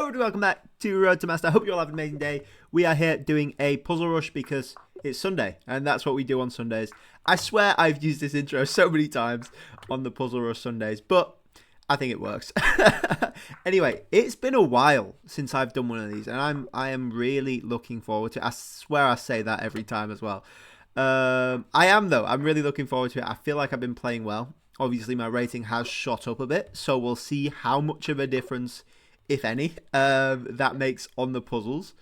Hello and welcome back to Road to Master. I hope you all have an amazing day. We are here doing a puzzle rush because it's Sunday and that's what we do on Sundays. I swear I've used this intro so many times on the puzzle rush Sundays, but I think it works. Anyway, it's been a while since I've done one of these and I am really looking forward to it. I swear I say that every time as well. I am though. I'm really looking forward to it. I feel like I've been playing well. Obviously my rating has shot up a bit, so we'll see how much of a difference, if any, that makes on the puzzles.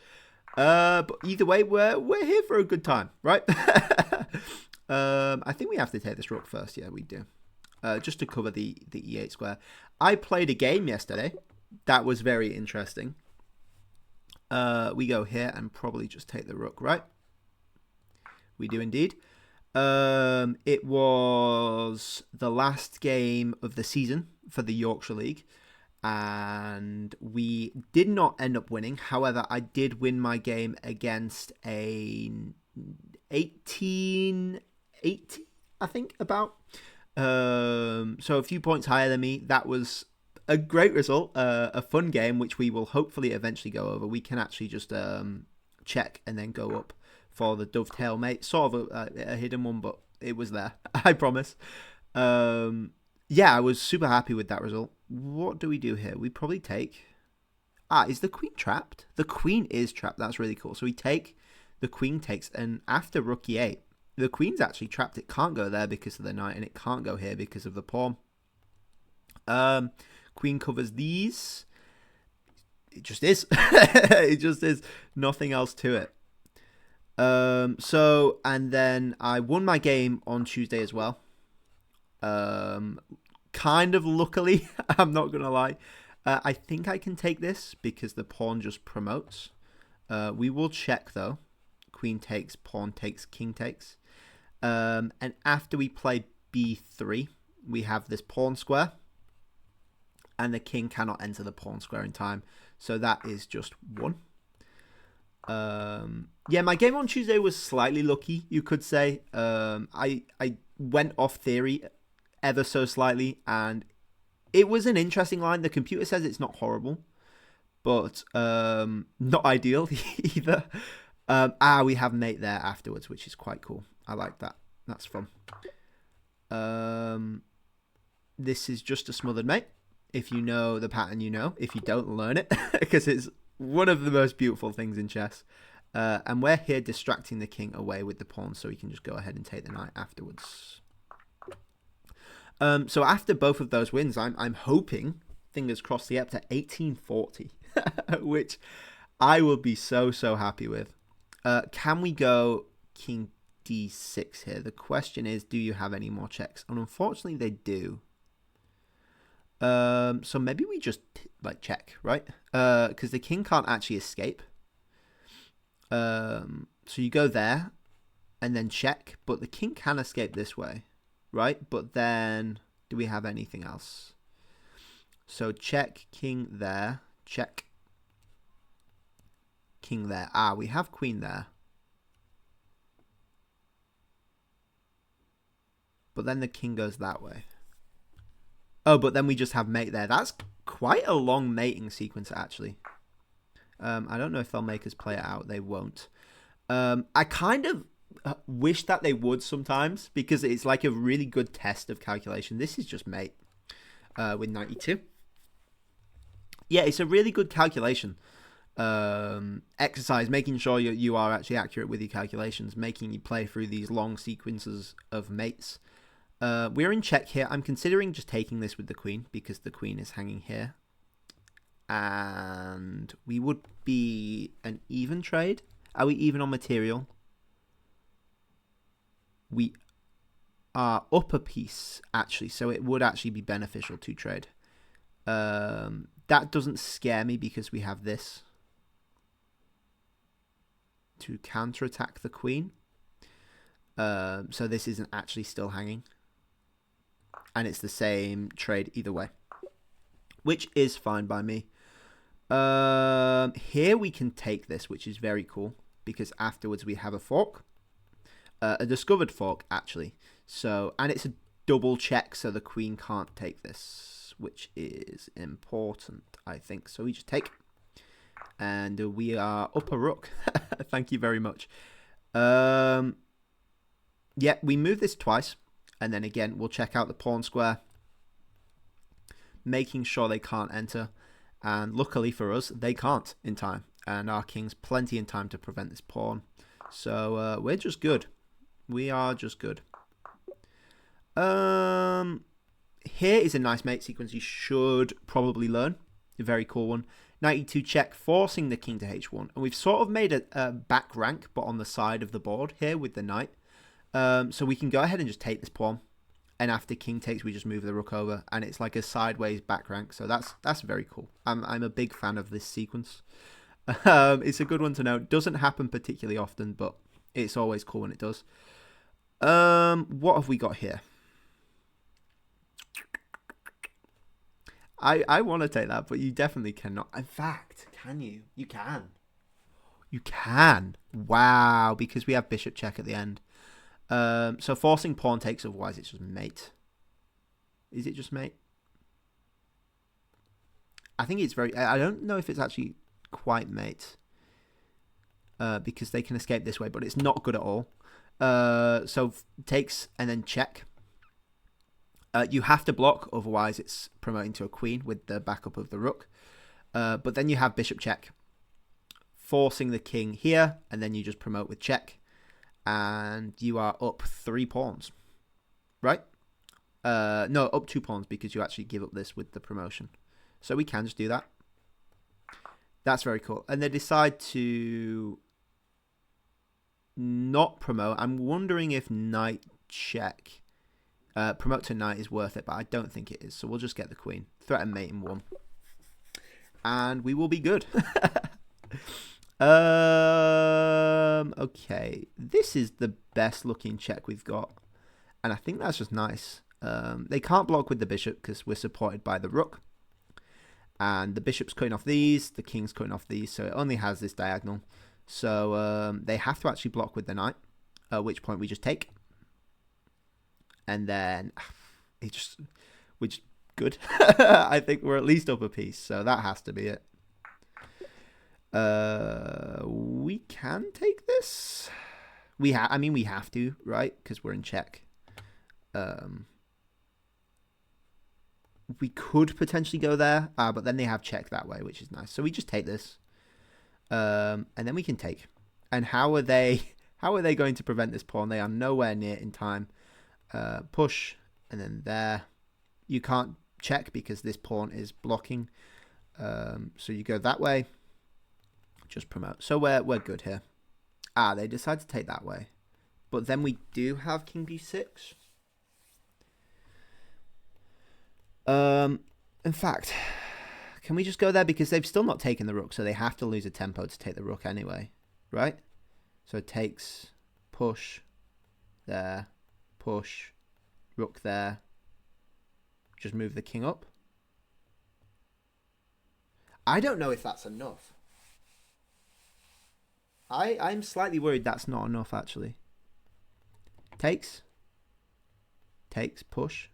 But either way, we're here for a good time, right? I think we have to take this rook first. Yeah, we do. Just to cover the e8 square. I played a game yesterday. That was very interesting. We go here and probably just take the rook, right? We do indeed. It was the last game of the season for the Yorkshire League. And we did not end up winning. However, I did win my game against a 1880, I think, about. So a few points higher than me. That was a great result, a fun game, which we will hopefully eventually go over. We can actually just check and then go up for the dovetail mate. Sort of a hidden one, but it was there. I promise. Yeah, I was super happy with that result. What do we do here? We probably take... is the queen trapped? The queen is trapped. That's really cool. So we take... The queen takes... And after rook e8, the queen's actually trapped. It can't go there because of the knight. And it can't go here because of the pawn. Queen covers these. It just is. It just is. Nothing else to it. And then I won my game on Tuesday as well. Kind of luckily, I'm not gonna lie. I think I can take this because the pawn just promotes. We will check though. Queen takes, pawn takes, king takes. And after we play b3, we have this pawn square. And the king cannot enter the pawn square in time. So that is just one. Yeah, my game on Tuesday was slightly lucky, you could say. I went off theory ever so slightly, and it was an interesting line. The computer says it's not horrible, but not ideal either. We have mate there afterwards, which is quite cool. I like that. That's fun. This is just a smothered mate. If you know the pattern, you know. If you don't, learn it, because it's one of the most beautiful things in chess. And we're here distracting the king away with the pawn, so he can just go ahead and take the knight afterwards. So after both of those wins, I'm hoping, fingers crossed, the E.P to 1840, which I will be so happy with. Can we go king d6 here? The question is, do you have any more checks? And unfortunately, they do. So maybe we just check, right? Because the king can't actually escape. So you go there and then check, but the king can escape this way. Right, but then do we have anything else? So check, king there, check, king there. We have queen there. But then the king goes that way. Oh, but then we just have mate there. That's quite a long mating sequence, actually. I don't know if they'll make us play it out. They won't. I kind of wish that they would sometimes, because it's like a really good test of calculation. This is just mate with 92. Yeah, it's a really good calculation exercise, making sure you are actually accurate with your calculations, making you play through these long sequences of mates. We're in check here. I'm considering just taking this with the queen because the queen is hanging here. And we would be an even trade. Are we even on material? We are up a piece, actually, so it would actually be beneficial to trade. That doesn't scare me because we have this to counterattack the queen. So this isn't actually still hanging. And it's the same trade either way, which is fine by me. Here we can take this, which is very cool, because afterwards we have a fork. A discovered fork, actually. So, and it's a double check, so the queen can't take this, which is important, I think. So we just take. And we are up a rook. Thank you very much. Yeah, we move this twice. And then again, we'll check out the pawn square, making sure they can't enter. And luckily for us, they can't in time. And our king's plenty in time to prevent this pawn. So we're just good. We are just good. Here is a nice mate sequence you should probably learn. A very cool one. Knight e2 check, forcing the king to h1. And we've sort of made a back rank, but on the side of the board here with the knight. So we can go ahead and just take this pawn. And after king takes, we just move the rook over. And it's like a sideways back rank. So that's very cool. I'm a big fan of this sequence. It's a good one to know. It doesn't happen particularly often, but it's always cool when it does. What have we got here? I want to take that, but you definitely cannot. In fact, can you? You can. You can. Wow, because we have bishop check at the end. So forcing pawn takes, otherwise it's just mate. Is it just mate? I think it's very... I don't know if it's actually quite mate. Because they can escape this way, but it's not good at all. So takes and then check. You have to block, otherwise it's promoting to a queen with the backup of the rook. But then you have bishop check, forcing the king here, and then you just promote with check. And you are up 3 pawns, right? No, up 2 pawns because you actually give up this with the promotion. So we can just do that. That's very cool. And they decide to not promote. I'm wondering if knight check, promote to knight is worth it, but I don't think it is. So we'll just get the queen. Threaten mate in 1. And we will be good. Okay. This is the best looking check we've got. And I think that's just nice. They can't block with the bishop because we're supported by the rook. And the bishop's cutting off these. The king's cutting off these. So it only has this diagonal. So they have to actually block with the knight. At which point we just take. And then we're just good. I think we're at least up a piece. So that has to be it. We can take this. I mean, we have to, right? Because we're in check. We could potentially go there, but then they have check that way, which is nice. So we just take this, and then we can take. And how are they going to prevent this pawn? They are nowhere near in time. Push, and then there. You can't check because this pawn is blocking. So you go that way. Just promote. So we're good here. They decide to take that way, but then we do have king b6. In fact, can we just go there because they've still not taken the rook, so they have to lose a tempo to take the rook anyway, right? So it takes, push, there, push, rook there. Just move the king up. I don't know if that's enough. I'm slightly worried that's not enough, actually. Takes, push.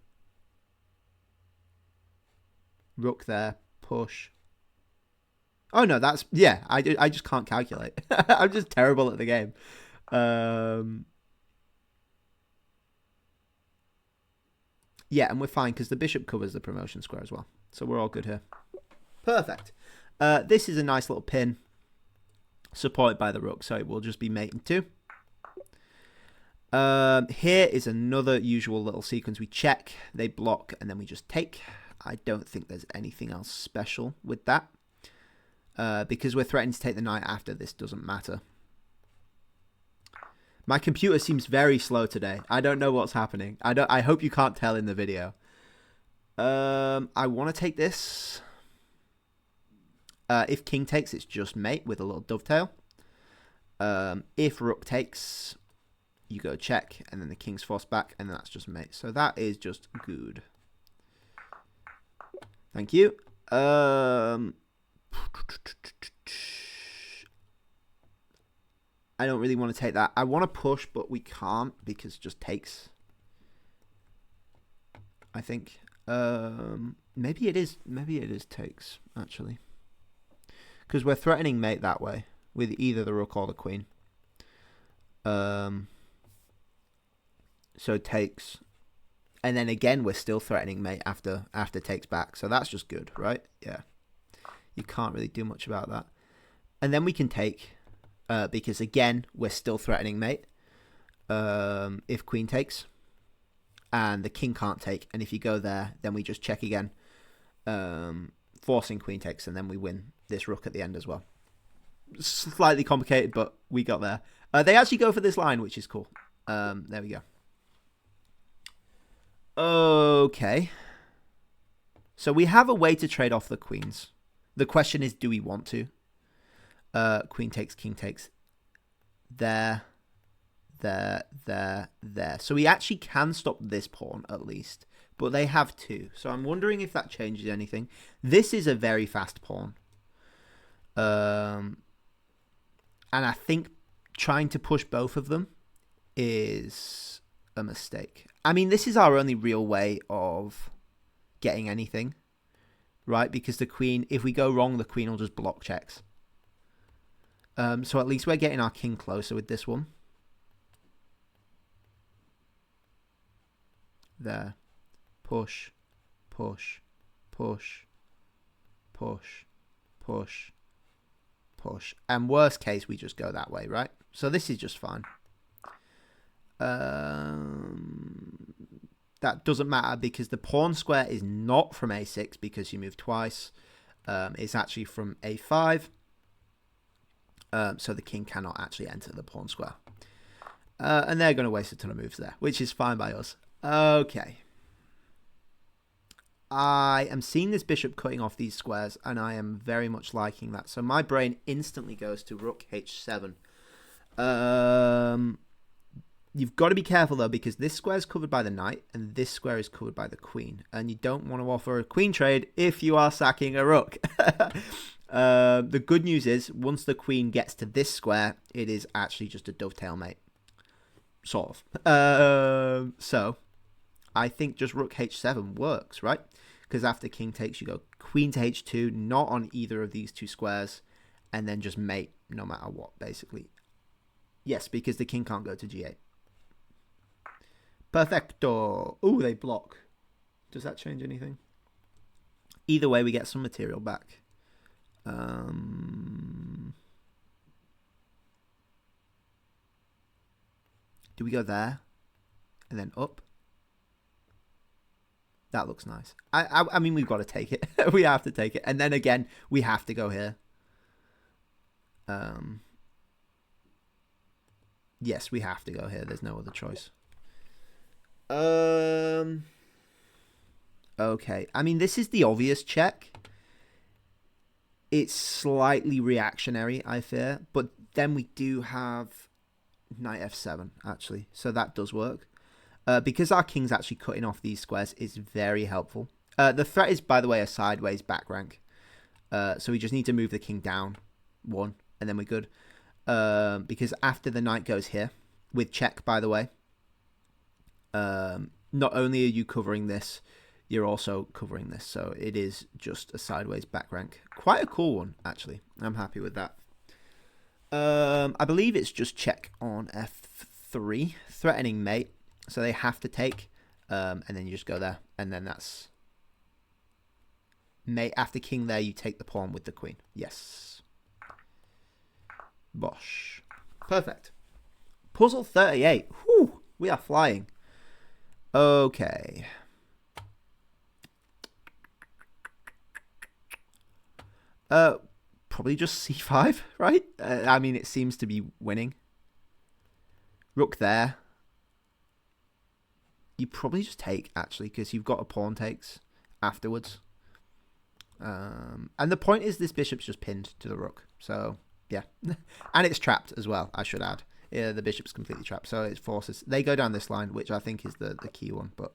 Rook there, push. Oh, no, that's... Yeah, I just can't calculate. I'm just terrible at the game. Yeah, and we're fine because the bishop covers the promotion square as well. So we're all good here. Perfect. This is a nice little pin supported by the rook, so it will just be mate in 2. Here is another usual little sequence. We check, they block, and then we just take. I don't think there's anything else special with that. Because we're threatening to take the knight after, this doesn't matter. My computer seems very slow today. I don't know what's happening. I hope you can't tell in the video. I want to take this. If king takes, it's just mate with a little dovetail. If rook takes, you go check, and then the king's forced back, and that's just mate. So that is just good. Thank you. I don't really want to take that. I want to push, but we can't because it just takes. I think. Maybe it is. Maybe it is takes, actually. because we're threatening mate that way with either the rook or the queen. So takes, and then again we're still threatening mate after takes back. So that's just good, right? Yeah, you can't really do much about that. And then we can take, because again we're still threatening mate. If queen takes, and the king can't take, and if you go there, then we just check again, forcing queen takes, and then we win this rook at the end as well. Slightly complicated, but we got there. They actually go for this line, which is cool. There we go. Okay. So we have a way to trade off the queens. The question is, do we want to? Queen takes, king takes. There. So we actually can stop this pawn at least. But they have two. So I'm wondering if that changes anything. This is a very fast pawn. And I think trying to push both of them is a mistake. I mean, this is our only real way of getting anything, right? Because the queen, if we go wrong, the queen will just block checks. So at least we're getting our king closer with this one. There. Push, push, push, push, push, push. And worst case, we just go that way, right? So this is just fine. That doesn't matter because the pawn square is not from a6 because you move twice. It's actually from a5. So the king cannot actually enter the pawn square. And they're going to waste a ton of moves there, which is fine by us. Okay. I am seeing this bishop cutting off these squares, and I am very much liking that. So my brain instantly goes to rook h7. You've got to be careful, though, because this square is covered by the knight, and this square is covered by the queen. And you don't want to offer a queen trade if you are sacking a rook. The good news is, once the queen gets to this square, it is actually just a dovetail mate. Sort of. So I think just rook h7 works, right? Because after king takes, you go queen to h2, not on either of these two squares, and then just mate no matter what, basically. Yes, because the king can't go to g8. Perfecto. Ooh, they block. Does that change anything? Either way, we get some material back. Do we go there and then up? That looks nice. I mean, we've got to take it. We have to take it. And then again, we have to go here. Yes, we have to go here. There's no other choice. Okay. I mean, this is the obvious check. It's slightly reactionary, I fear. But then we do have knight f7, actually. So that does work. Because our king's actually cutting off these squares is very helpful. The threat is, by the way, a sideways back rank. So we just need to move the king down one, and then we're good. Because after the knight goes here, with check, by the way, not only are you covering this, you're also covering this. So it is just a sideways back rank. Quite a cool one, actually. I'm happy with that. I believe it's just check on f3, threatening mate. So they have to take, and then you just go there. And then that's mate. After king there, you take the pawn with the queen. Yes. Bosh. Perfect. Puzzle 38. Whew, we are flying. Okay. Probably just c5, right? I mean, it seems to be winning. Rook there. You probably just take, actually, because you've got a pawn takes afterwards. And the point is this bishop's just pinned to the rook. So, yeah. And it's trapped as well, I should add. Yeah, the bishop's completely trapped. So it forces... They go down this line, which I think is the key one. But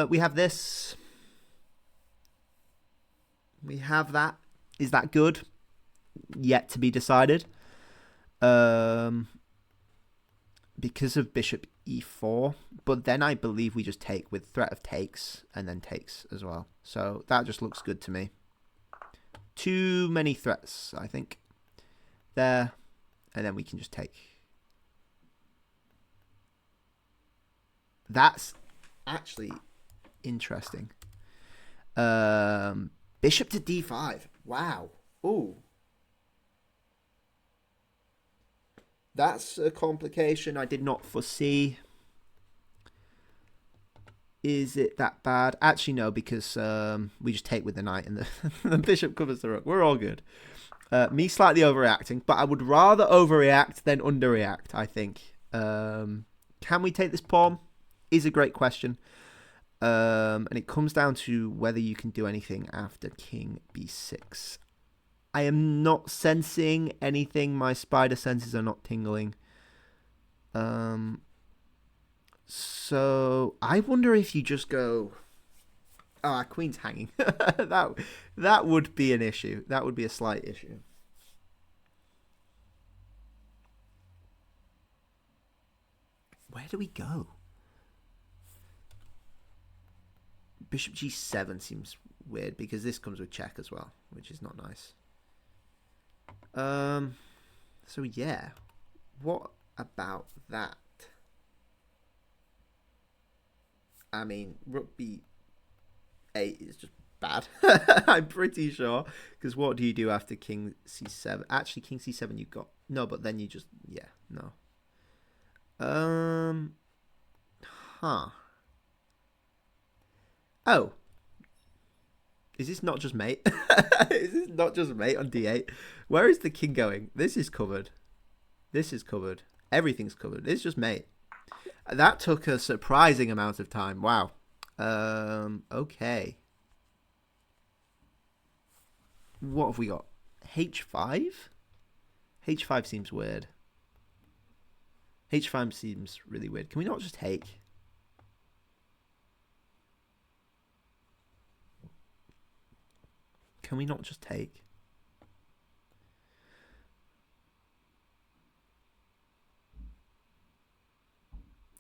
we have this. We have that. Is that good? Yet to be decided. Because of bishop e4, but then I believe we just take with threat of takes and then takes as well. So that just looks good to me. Too many threats, I think. There. And then we can just take. That's actually interesting. Bishop to d5. Wow. Ooh. That's a complication I did not foresee. Is it that bad? Actually, no, because we just take with the knight and the bishop covers the rook. We're all good. Me slightly overreacting, but I would rather overreact than underreact, I think. Can we take this pawn? Is a great question. And it comes down to whether you can do anything after king b6. I am not sensing anything. My spider senses are not tingling. So I wonder if you just go. Oh, our queen's hanging. that would be an issue. That would be a slight issue. Where do we go? Bishop g7 seems weird because this comes with check as well, which is not nice. So yeah, what about that? I mean, rook b8 is just bad. I'm pretty sure, because what do you do after king c7? Actually, king c7 you got no, but then you just no. Oh, is this not just mate? Is this not just mate on d8? Where is the king going? This is covered. This is covered. Everything's covered. It's just mate. That took a surprising amount of time. Wow. Okay. What have we got? h5? h5 seems weird. h5 seems really weird. Can we not just take? Can we not just take?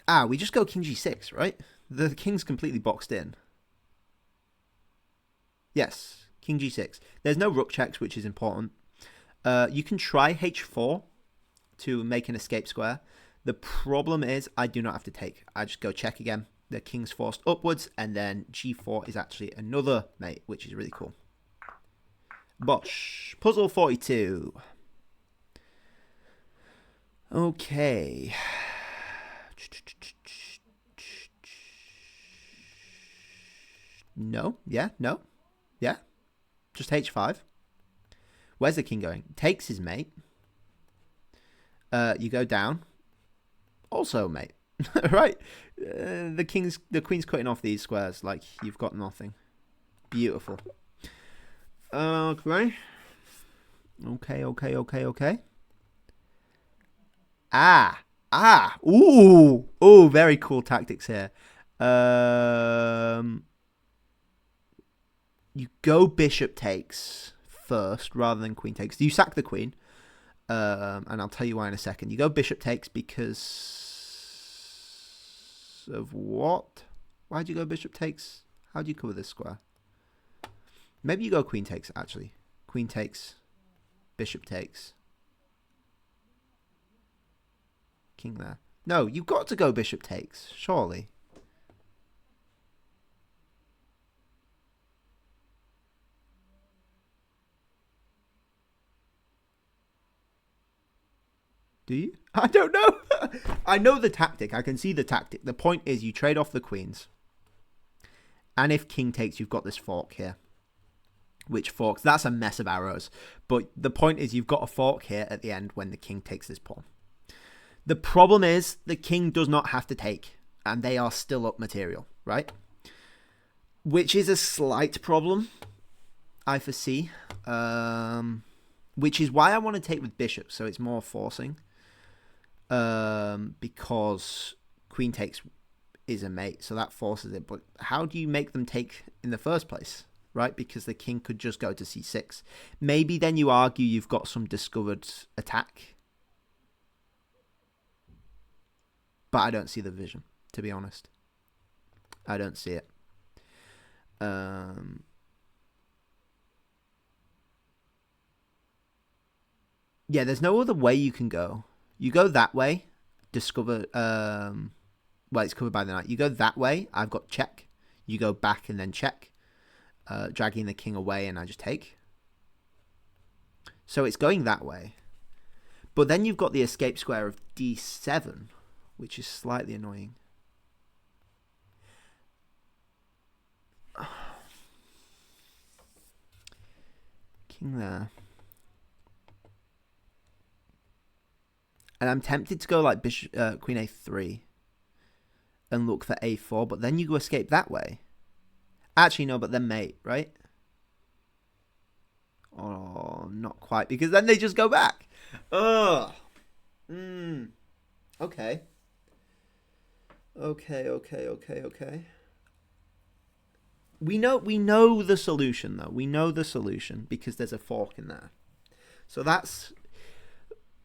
Ah, we just go king g6, right? The king's completely boxed in. Yes, king g6. There's no rook checks, which is important. You can try h4 to make an escape square. The problem is I do not have to take. I just go check again. The king's forced upwards, and then g4 is actually another mate, which is really cool. Bosh. Puzzle 42. Okay. No. Yeah. No. Yeah. Just h5. Where's the king going? Takes his mate. You go down. Also mate. Right? The queen's cutting off these squares like you've got nothing. Beautiful. Okay. Okay. Ooh, very cool tactics here. You go bishop takes first rather than queen takes. You sack the queen. And I'll tell you why in a second. You go bishop takes because of what? Why'd you go bishop takes? How do you cover this square? Maybe you go queen takes, actually. Queen takes. Bishop takes. King there. No, you've got to go bishop takes, surely. Do you? I don't know. I know the tactic. I can see the tactic. The point is you trade off the queens. And if king takes, you've got this fork here. Which forks? That's a mess of arrows. But the point is you've got a fork here at the end when the king takes this pawn. The problem is the king does not have to take. And they are still up material, right? Which is a slight problem, I foresee. Which is why I want to take with bishop. So it's more forcing. Because queen takes is a mate. So that forces it. But how do you make them take in the first place? Right, because the king could just go to c6. Maybe then you argue you've got some discovered attack. But I don't see the vision, to be honest. I don't see it. Yeah, there's no other way you can go. You go that way, discover. Well, it's covered by the knight. You go that way. I've got check. You go back and then check, dragging the king away, and I just take. So it's going that way. But then you've got the escape square of d7, which is slightly annoying. King there. And I'm tempted to go like bishop, queen a3 and look for a4, but then you go escape that way. Actually, no, but then mate, right? Oh, not quite, because then they just go back. Ugh. Okay. Okay. We know the solution though. We know the solution because there's a fork in there. So that's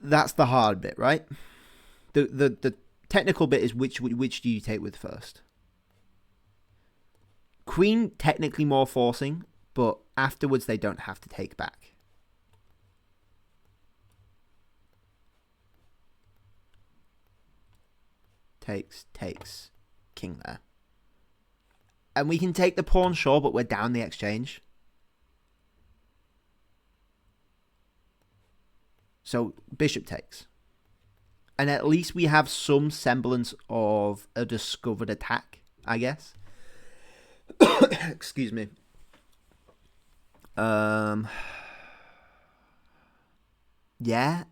the hard bit, right? The technical bit is which do you take with first? Queen technically more forcing, but afterwards they don't have to take back. Takes, king there. And we can take the pawn, sure, but we're down the exchange. So bishop takes. And at least we have some semblance of a discovered attack, I guess. Excuse me. Yeah.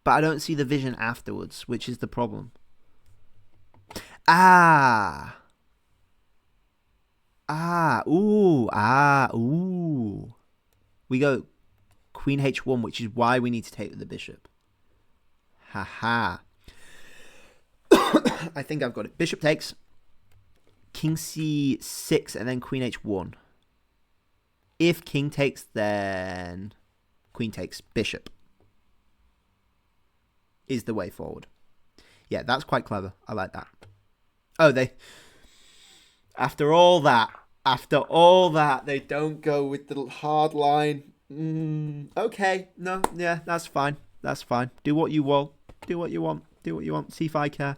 But I don't see the vision afterwards, which is the problem. Ooh. We go queen h1, which is why we need to take the bishop. Haha. I think I've got it. Bishop takes. King c6 and then queen h1. If king takes, then queen takes. Bishop is the way forward. Yeah, that's quite clever. I like that. Oh, after all that, they don't go with the hard line. Okay, no, yeah, that's fine. Do what you want. See if I care.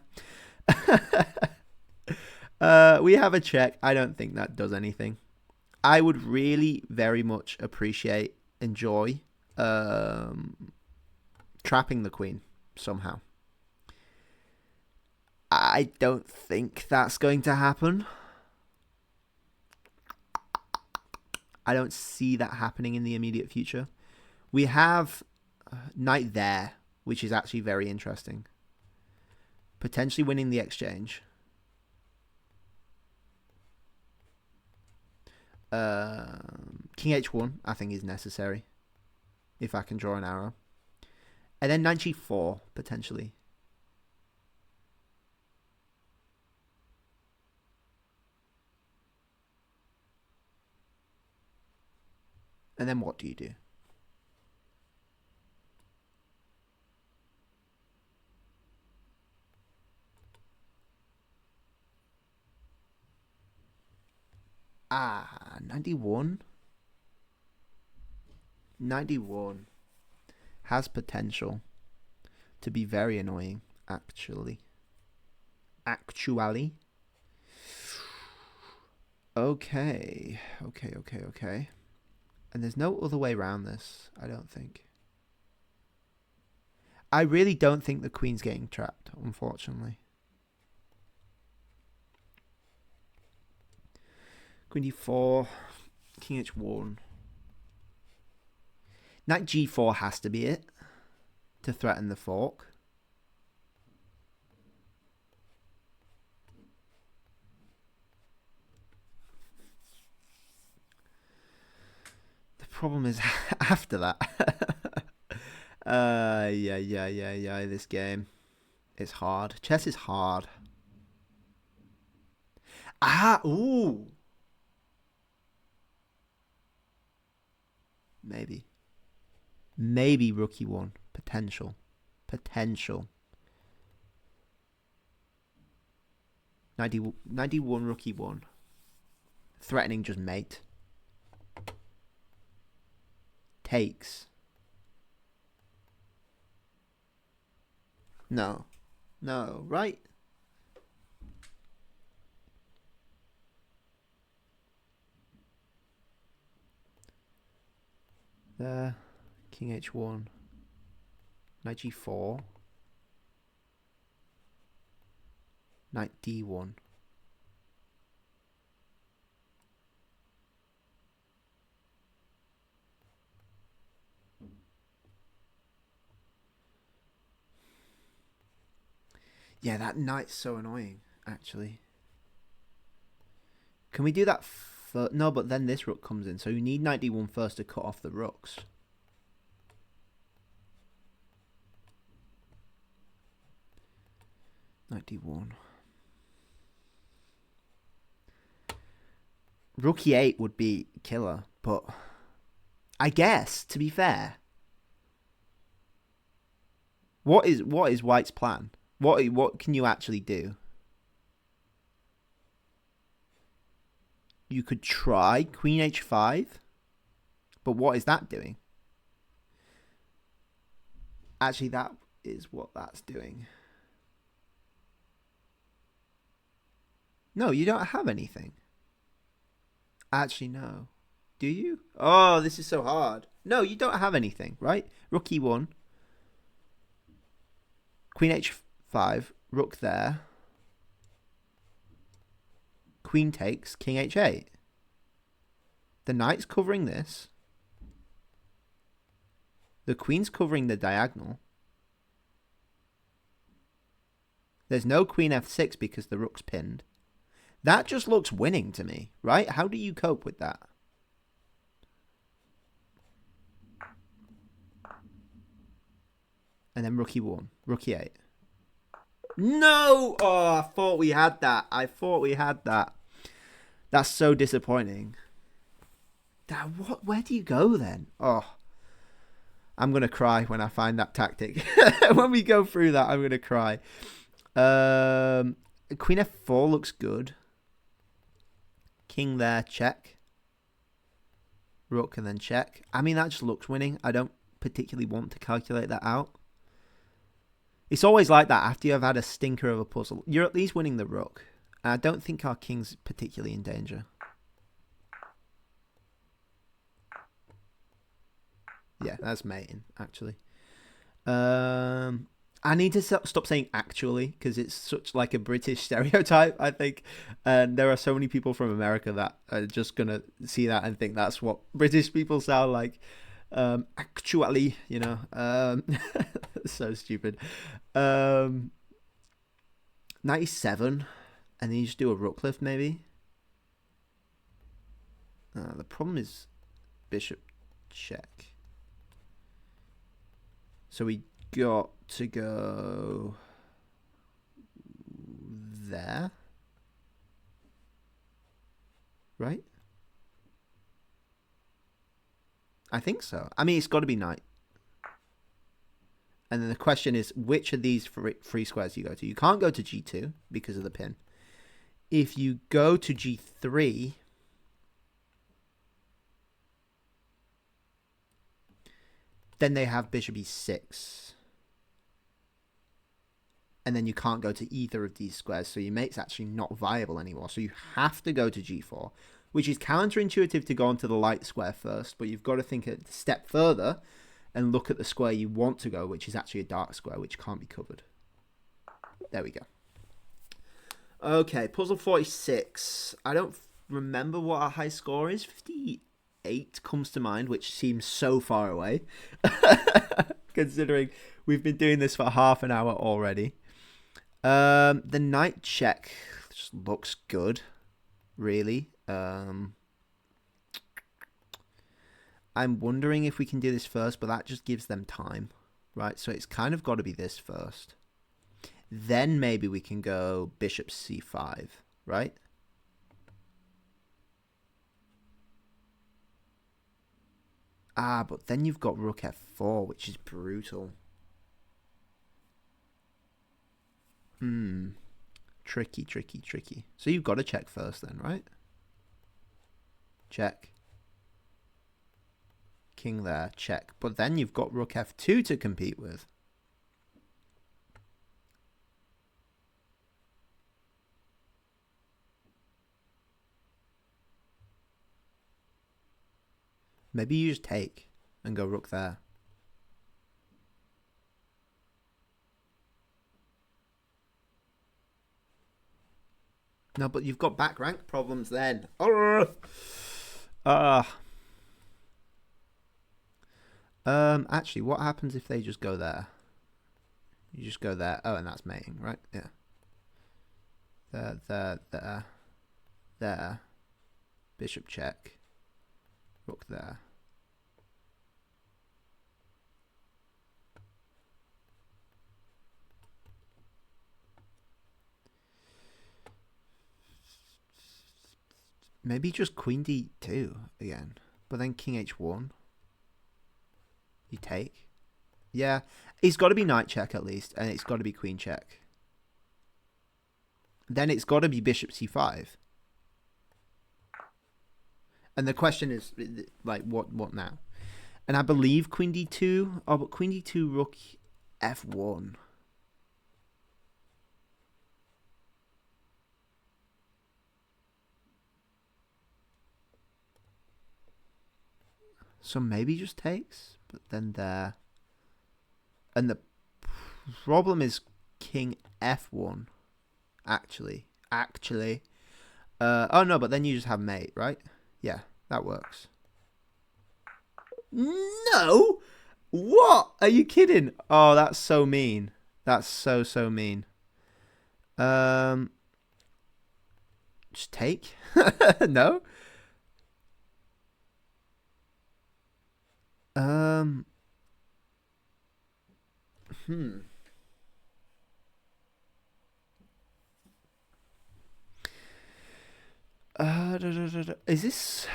We have a check. I don't think that does anything. I would really very much enjoy trapping the queen somehow. I don't think that's going to happen. I don't see that happening in the immediate future. We have knight there, which is actually very interesting. Potentially winning the exchange. King h1, I think, is necessary. If I can draw an arrow. And then knight g4, potentially. And then what do you do? Ah, 91. 91 has potential to be very annoying, actually. Okay. And there's no other way around this, I don't think. I really don't think the queen's getting trapped, unfortunately. Queen d4, king h1. Knight g4 has to be it to threaten the fork. The problem is after that. Yeah. This game, it's hard. Chess is hard. Ooh. Maybe rook e1. Potential. 91 rook e1. Threatening just mate. takes. No. No, right? There. King h1. Knight g4. Knight d1. Yeah, that knight's so annoying, actually. Can we do that first? No, but then this rook comes in. So you need knight d1 first to cut off the rooks. Knight d1. Rook e8 would be killer, but I guess, to be fair, what is White's plan? What can you actually do? You could try Queen h5, but what is that doing? Actually, that is what that's doing. No, you don't have anything. Actually, no. Do you? Oh, this is so hard. No, you don't have anything, right? Rook e1. Queen h5. Rook there. Queen takes. King h8. The knight's covering this. The queen's covering the diagonal. There's no queen f6 because the rook's pinned. That just looks winning to me, right? How do you cope with that? And then rook e1. Rook e8. No! Oh, I thought we had that. That's so disappointing. Where do you go then? Oh, I'm going to cry when I find that tactic. When we go through that, I'm going to cry. Queen f4 looks good. King there, check. Rook and then check. I mean, that just looks winning. I don't particularly want to calculate that out. It's always like that after you have had a stinker of a puzzle. You're at least winning the rook. I don't think our king's particularly in danger. Yeah, that's mating, actually. I need to stop saying actually, because it's such like a British stereotype, I think. And there are so many people from America that are just going to see that and think that's what British people sound like. Actually, you know. So stupid. 97. And then you just do a rook lift, maybe. The problem is bishop check. So we got to go there, right? I think so. I mean, it's got to be knight. And then the question is, which of these free squares do you go to? You can't go to g2 because of the pin. If you go to g3, then they have bishop e6. And then you can't go to either of these squares, so your mate's actually not viable anymore. So you have to go to g4, which is counterintuitive to go onto the light square first, but you've got to think a step further and look at the square you want to go, which is actually a dark square, which can't be covered. There we go. Okay, puzzle 46. I don't remember what our high score is. 58 comes to mind, which seems so far away, considering we've been doing this for half an hour already. The knight check just looks good, really. I'm wondering if we can do this first, but that just gives them time, right? So it's kind of got to be this first. Then maybe we can go bishop c5, right? Ah, but then you've got rook f4, which is brutal. Tricky, tricky, tricky. So you've got to check first then, right? Check. king there, check. But then you've got rook f2 to compete with. Maybe you just take and go rook there. No, but you've got back rank problems then. Actually, what happens if they just go there? You just go there. Oh, and that's mating, right? Yeah. There. Bishop check. Rook there. Maybe just queen d2 again. But then king h1. You take. Yeah. It's got to be knight check at least. And it's got to be queen check. Then it's got to be bishop c5. And the question is, like, what now? And I believe queen d2. Oh, but queen d2, rook f1. So maybe just takes, but then there. And the problem is king f1. Actually. Oh no, but then you just have mate, right? Yeah, that works. No! What? Are you kidding? Oh, that's so mean. That's so mean. Just take? No? Is this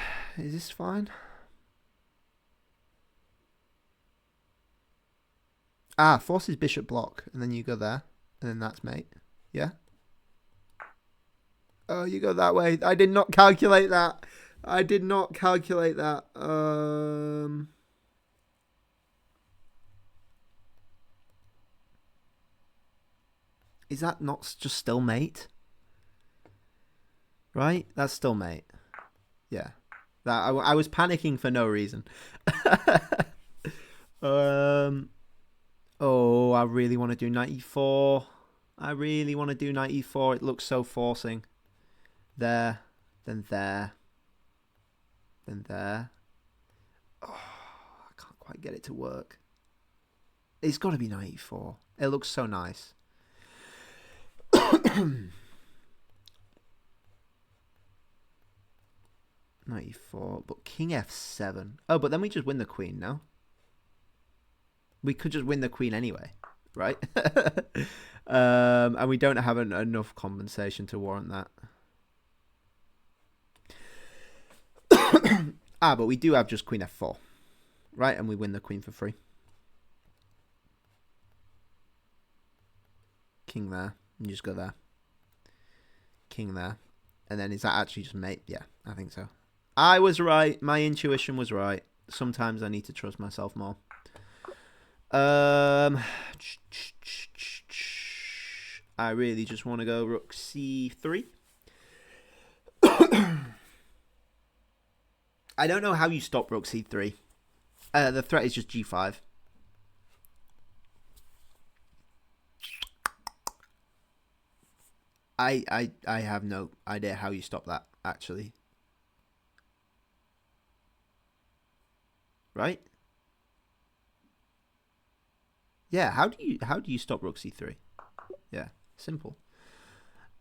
fine? Forces bishop block, and then you go there, and then that's mate. Yeah. Oh, you go that way. I did not calculate that. Is that not just still mate? Right? That's still mate. Yeah. I was panicking for no reason. Oh, I really want to do knight e4. It looks so forcing. There. Then there. Then there. Oh, I can't quite get it to work. It's got to be knight e4. It looks so nice. Knight e4, but king f7. Oh, but then we just win the queen, no? We could just win the queen anyway, right? And we don't have enough compensation to warrant that. But we do have just queen f4, right? And we win the queen for free. King there. You just go there. King there. And then is that actually just mate? Yeah, I think so. I was right. My intuition was right. Sometimes I need to trust myself more. I really just want to go rook c3. I don't know how you stop rook c3. The threat is just g5. I have no idea how you stop that, actually. Right? Yeah, how do you stop rook c3? Yeah, simple.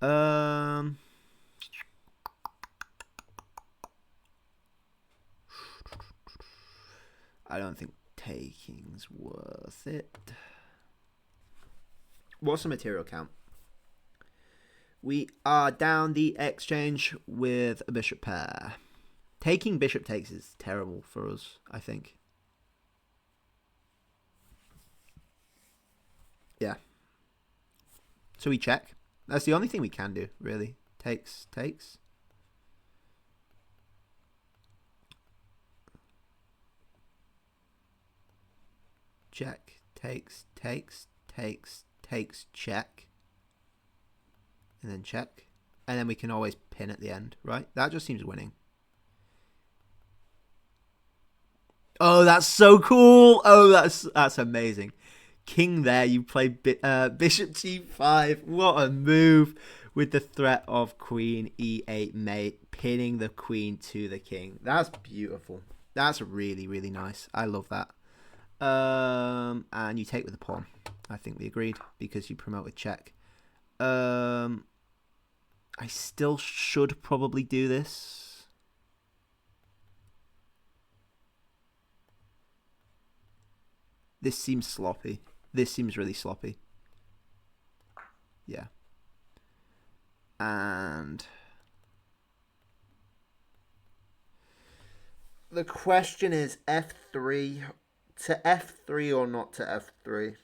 I don't think taking's worth it. What's the material count? We are down the exchange with a bishop pair. Taking bishop takes is terrible for us, I think. Yeah. So we check. That's the only thing we can do, really. Takes. Check, takes, check. And then check. And then we can always pin at the end, right? That just seems winning. Oh, that's so cool. Oh, that's amazing. King there, you play bishop g5. What a move, with the threat of queen e8 mate, pinning the queen to the king. That's beautiful. That's really, really nice. I love that. And you take with the pawn. I think we agreed, because you promote with check. I still should probably do this. This seems sloppy. This seems really sloppy. Yeah. And the question is f3 to f3 or not to f3.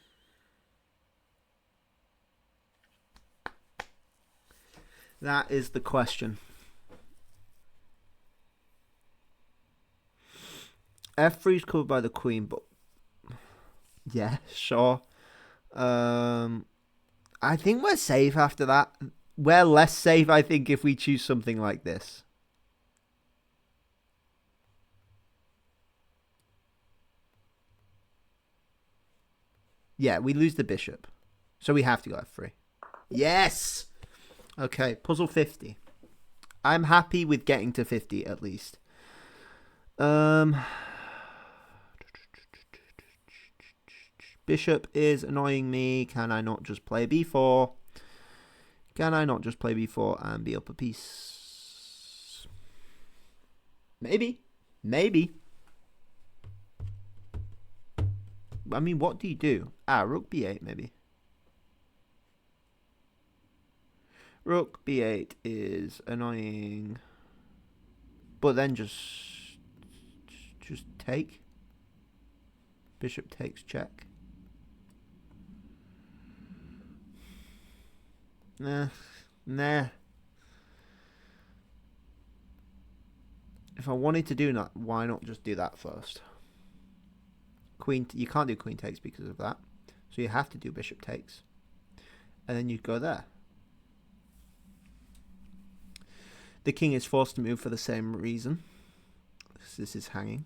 That is the question. f3 is covered by the queen, but yeah, sure. I think we're safe after that. We're less safe, I think, if we choose something like this. Yeah, we lose the bishop. So we have to go f3. Yes! Okay, puzzle 50. I'm happy with getting to 50 at least. Bishop is annoying me. Can I not just play b4? Can I not just play b4 and be up a piece? Maybe. Maybe. I mean, what do you do? Rook b8 maybe. Rook b8 is annoying. But then just take. Bishop takes check. Nah. If I wanted to do that, why not just do that first? Queen, you can't do queen takes because of that. So you have to do bishop takes. And then you go there. The king is forced to move for the same reason. This is hanging.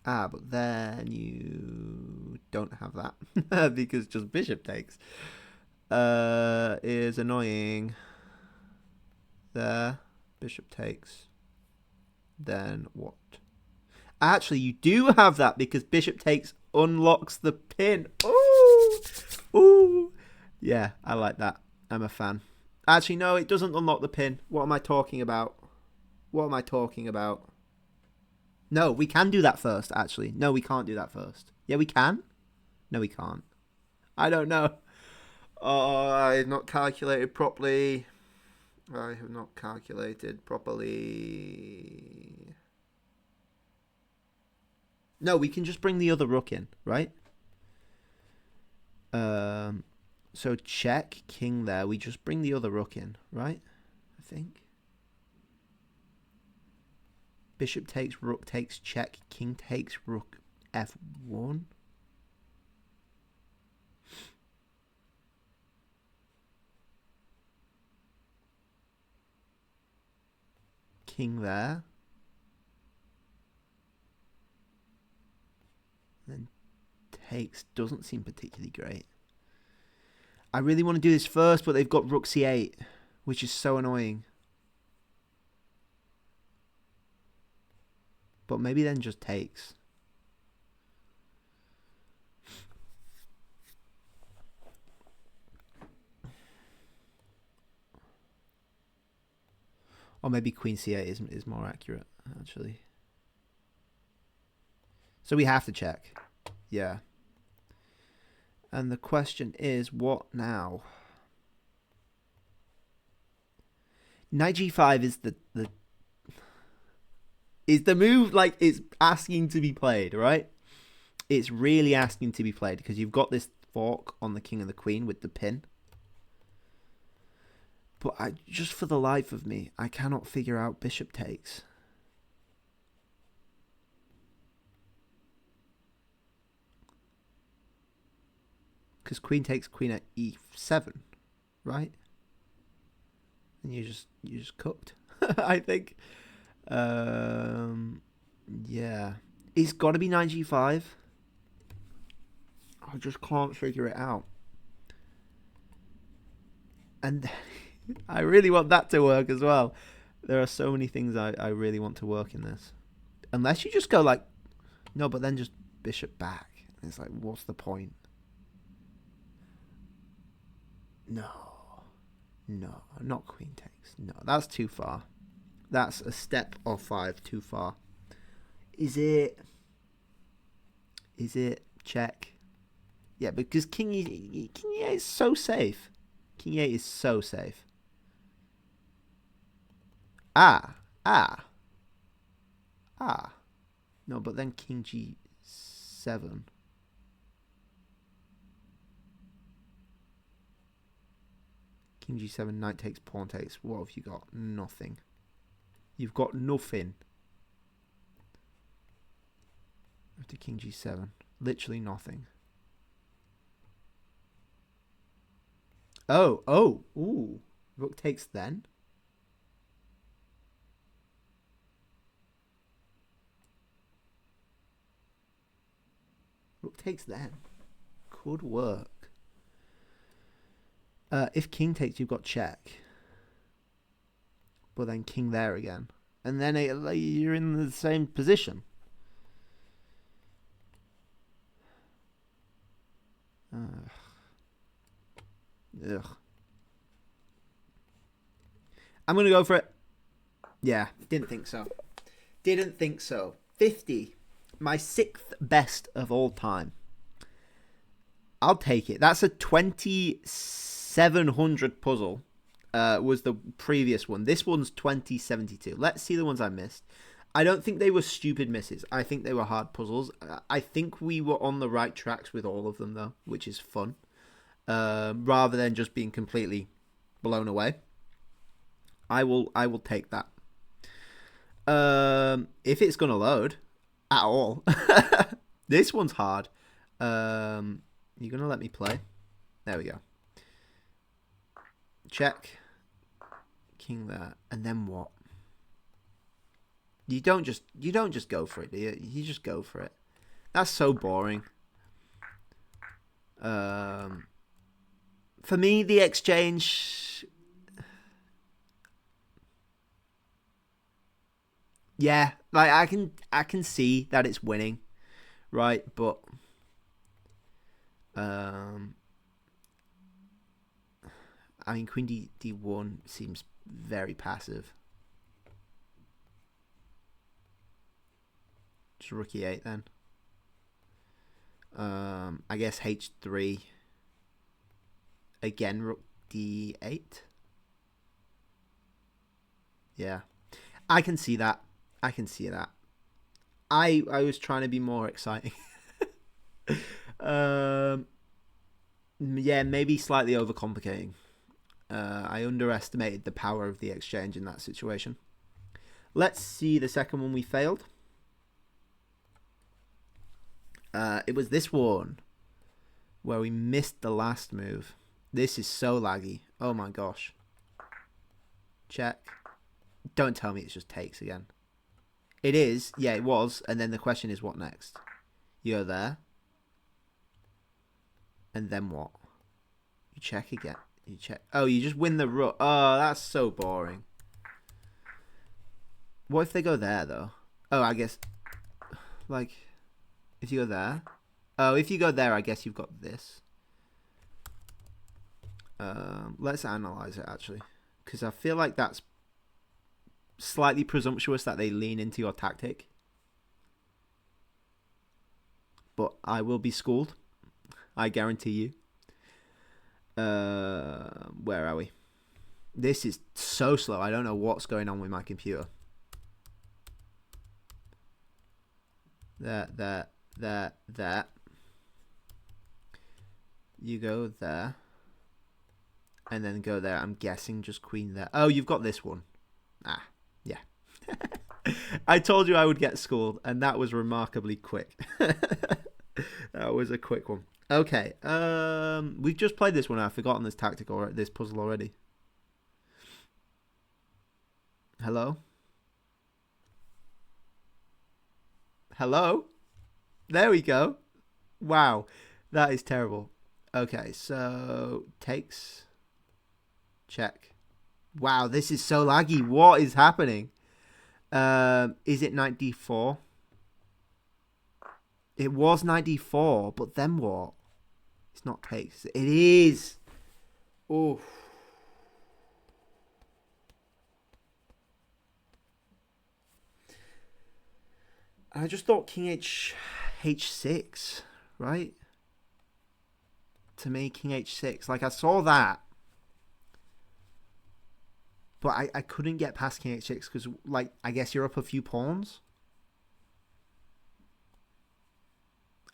But then you don't have that because just bishop takes is annoying. There, bishop takes. Then what? Actually, you do have that because bishop takes unlocks the pin. Ooh, ooh, yeah, I like that. I'm a fan. Actually, no, it doesn't unlock the pin. What am I talking about? What am I talking about? No, we can do that first, actually. No, we can't do that first. Yeah, we can? No, we can't. I don't know. Oh, I have not calculated properly. I have not calculated properly. No, we can just bring the other rook in, right? So check, king there. We just bring the other rook in, right? I think. Bishop takes, rook takes, check, king takes, rook, f1. King there. Then takes, doesn't seem particularly great. I really want to do this first, but they've got rook c8, which is so annoying. But maybe then just takes. Or maybe queen c8 is more accurate, actually. So we have to check. Yeah. And the question is, what now? Knight g5 is the move, like, it's asking to be played, right? It's really asking to be played because you've got this fork on the king and the queen with the pin. But just for the life of me, I cannot figure out bishop takes. Because queen takes queen at e7, right? And you just cooked, I think. Yeah. It's got to be knight g5. I just can't figure it out. And I really want that to work as well. There are so many things I really want to work in this. Unless you just go like, no, but then just bishop back. It's like, what's the point? No. No, not queen takes. No, that's too far. That's a step or 5 too far. Is it check? Yeah, because king e8 is so safe. King e8 is so safe. Ah. No, but then king g7. King g7, knight takes, pawn takes. What have you got? Nothing. You've got nothing. After king g7. Literally nothing. Oh. Ooh. Rook takes then. Rook takes then. Could work. If king takes, you've got check. But then king there again. And then you're in the same position. Ugh. I'm going to go for it. Yeah, didn't think so. 50. My 6th best of all time. I'll take it. That's a 2700 puzzle. Was the previous one. This one's 2072. Let's see the ones I missed. I don't think they were stupid misses. I think they were hard puzzles. I think we were on the right tracks with all of them, though, which is fun. Rather than just being completely blown away. I will take that. If it's going to load at all. This one's hard. You're going to let me play? There we go. Check. King there. And then what? You don't just go for it, do you? You just go for it. That's so boring. For me, the exchange... Yeah, like I can see that it's winning, right? But I mean, queen d1 seems very passive. Just rook e8 then. I guess h3. Again, rook d8. Yeah, I can see that. I was trying to be more exciting. Yeah, maybe slightly overcomplicating. I underestimated the power of the exchange in that situation. Let's see the second one we failed. It was this one where we missed the last move. This is so laggy. Oh my gosh. Check. Don't tell me it's just takes again. It is. Yeah, it was. And then the question is, what next? You go there. And then what? You check again. You check. Oh, you just win the rook. Oh, that's so boring. What if they go there, though? Oh, I guess... Like, if you go there... Oh, if you go there, I guess you've got this. Let's analyze it, actually. Because I feel like that's slightly presumptuous that they lean into your tactic. But I will be schooled. I guarantee you. Where are we? This is so slow. I don't know what's going on with my computer. There. You go there. And then go there. I'm guessing just queen there. Oh, you've got this one. Ah, yeah. I told you I would get schooled, and that was remarkably quick. That was a quick one. Okay. We've just played this one. I've forgotten this tactic or this puzzle already. Hello? Hello? There we go. Wow. That is terrible. Okay, so takes. Check. Wow, this is so laggy. What is happening? Is it 94? It was 94, but then what? It's not takes. It is. Oh. I just thought King H6, right? To me, King H6. Like, I saw that. But I couldn't get past King H6 because, like, I guess you're up a few pawns.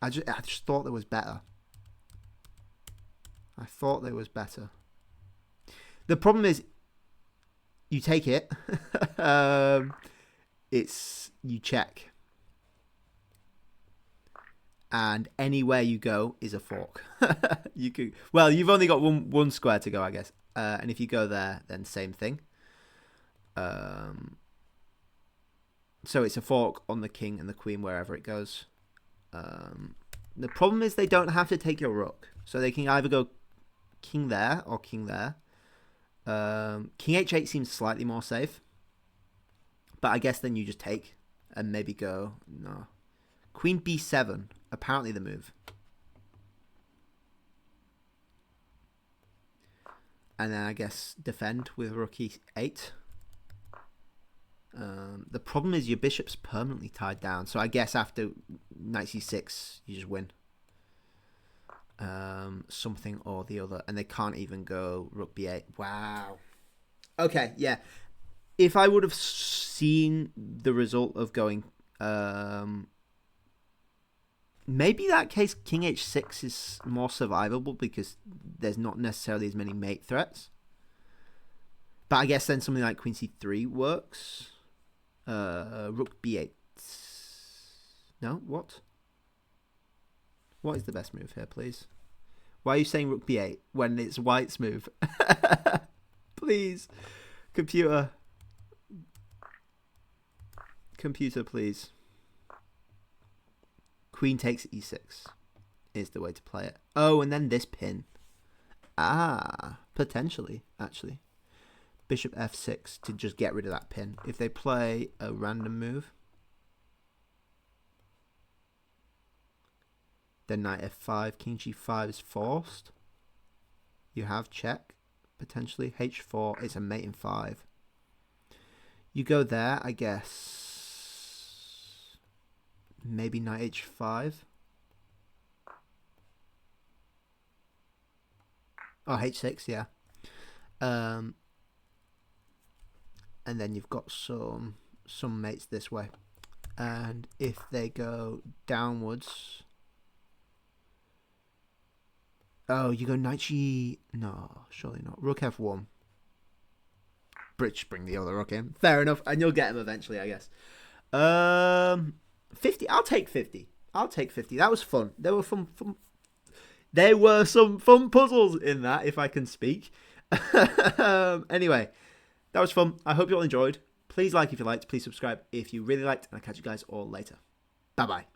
I just thought there was better. I thought there was better. The problem is, you take it. It's you check, and anywhere you go is a fork. You could. Well, you've only got one square to go, I guess. And if you go there, then same thing. So it's a fork on the king and the queen wherever it goes. The problem is they don't have to take your rook, so they can either go king there or king there. King h8 seems slightly more safe, but I guess then you just take and maybe go no. Queen b7, apparently the move. And then I guess defend with rook e8. The problem is your bishop's permanently tied down, so I guess after knight c6 you just win. Something or the other, and they can't even go rook b8. Wow. Okay, yeah. If I would have seen the result of going, maybe that case king h6 is more survivable because there's not necessarily as many mate threats. But I guess then something like queen c3 works. Rook b8. No, what? What is the best move here, please? Why are you saying rook b8 when it's white's move? Please. Computer. Computer, please. Queen takes e6 is the way to play it. Oh, and then this pin. Ah, potentially, actually. Bishop f6 to just get rid of that pin. If they play a random move, then knight f5, king g5 is forced. You have check, potentially. h4 is a mate in 5. You go there, I guess. Maybe knight h5. Oh, h6, yeah. And then you've got some mates this way. And if they go downwards... Oh, you go knight g... No, surely not. Rook f1. Bring the other rook in. Fair enough. And you'll get him eventually, I guess. 50. I'll take 50. I'll take 50. That was fun. There were fun. There were some fun puzzles in that, if I can speak. Anyway, that was fun. I hope you all enjoyed. Please like if you liked. Please subscribe if you really liked. And I'll catch you guys all later. Bye-bye.